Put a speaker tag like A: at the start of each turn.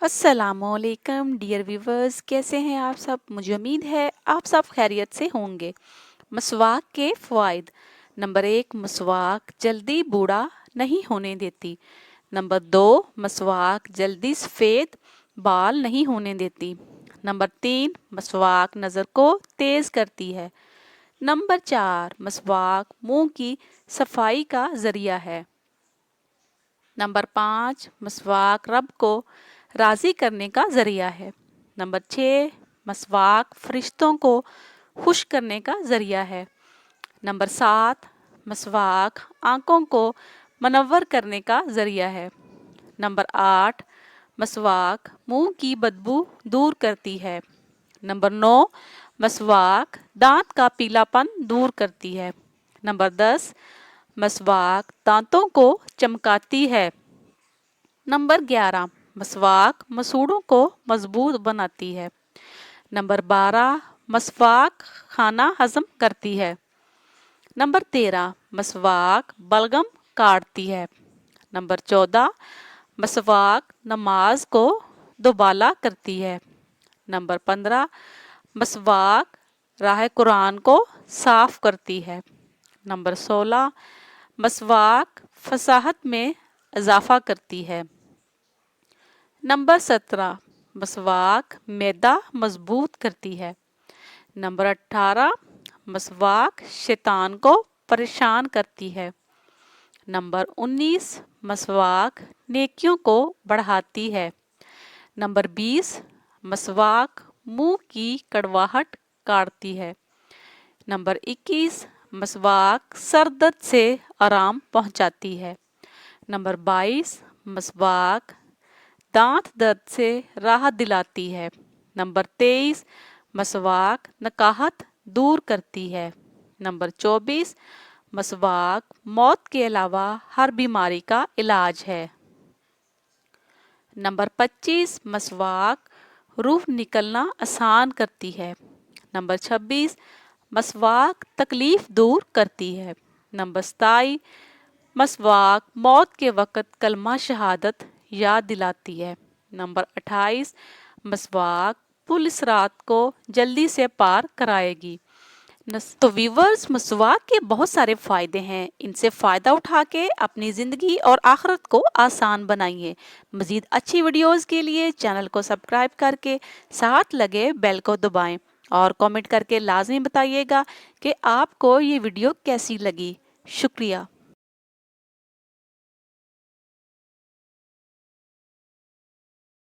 A: अस्सलामुअलैकुम dear viewers, कैसे हैं आप सब। मुझे उम्मीद है आप सब खैरियत से होंगे। मसवाक के फ़वाइद। नंबर 1, मसवाक जल्दी बूढ़ा नहीं होने देती। नंबर 2, मसवाक जल्दी सफ़ेद बाल नहीं होने देती। नंबर 3, मसवाक नज़र को तेज़ करती है। नंबर 4, मसवाक मुंह की सफाई का ज़रिया है। नंबर 5, मसवाक रब को राज़ी करने का ज़रिया है। नंबर 6, मसवाक फरिश्तों को खुश करने का ज़रिया है। नंबर 7, मसवाक आँखों को मनव्वर करने का ज़रिया है। नंबर 8, मसवाक मुंह की बदबू दूर करती है। नंबर 9, मसवाक दांत का पीलापन दूर करती है। नंबर 10, मसवाक दांतों को चमकाती है। नंबर 11, मसवाक मसूड़ों को मजबूत बनाती है। नंबर 12, मसवाक खाना हजम करती है। नंबर 13, मसवाक बलगम काटती है। नंबर 14, मसवाक नमाज को दोबाला करती है। नंबर 15, मसवाक राह कुरान को साफ करती है। नंबर 16, मसवाक फसाहत में इजाफा करती है। नंबर 17, मसवाक मैदा मजबूत करती है। नंबर 18, मसवाक शैतान को परेशान करती है। नंबर 19, मसवाक नेकियों को बढ़ाती है। नंबर 20, मसवाक मुंह की कड़वाहट काटती है। नंबर 21, मसवाक सर दर्द से आराम पहुंचाती है। नंबर 22, मसवाक दांत दर्द से राहत दिलाती है। नंबर 23, मसवाक नकाहत दूर करती है। नंबर 24, मसवाक मौत के अलावा हर बीमारी का इलाज है। नंबर 25, मसवाक रूह निकलना आसान करती है। नंबर 26, मसवाक तकलीफ दूर करती है। नंबर 27, मसवाक मौत के वक़्त कलमा शहादत याद दिलाती है। नंबर 28, मसवाक पुलिस रात को जल्दी से पार कराएगी। तो व्यूवर्स, मसवाक के बहुत सारे फ़ायदे हैं। इनसे फ़ायदा उठा के अपनी ज़िंदगी और आखिरत को आसान बनाइए। मज़ीद अच्छी वीडियोज़ के लिए चैनल को सब्सक्राइब करके साथ लगे बेल को दबाएं और कमेंट करके लाजमी बताइएगा कि आपको ये वीडियो कैसी लगी। शुक्रिया।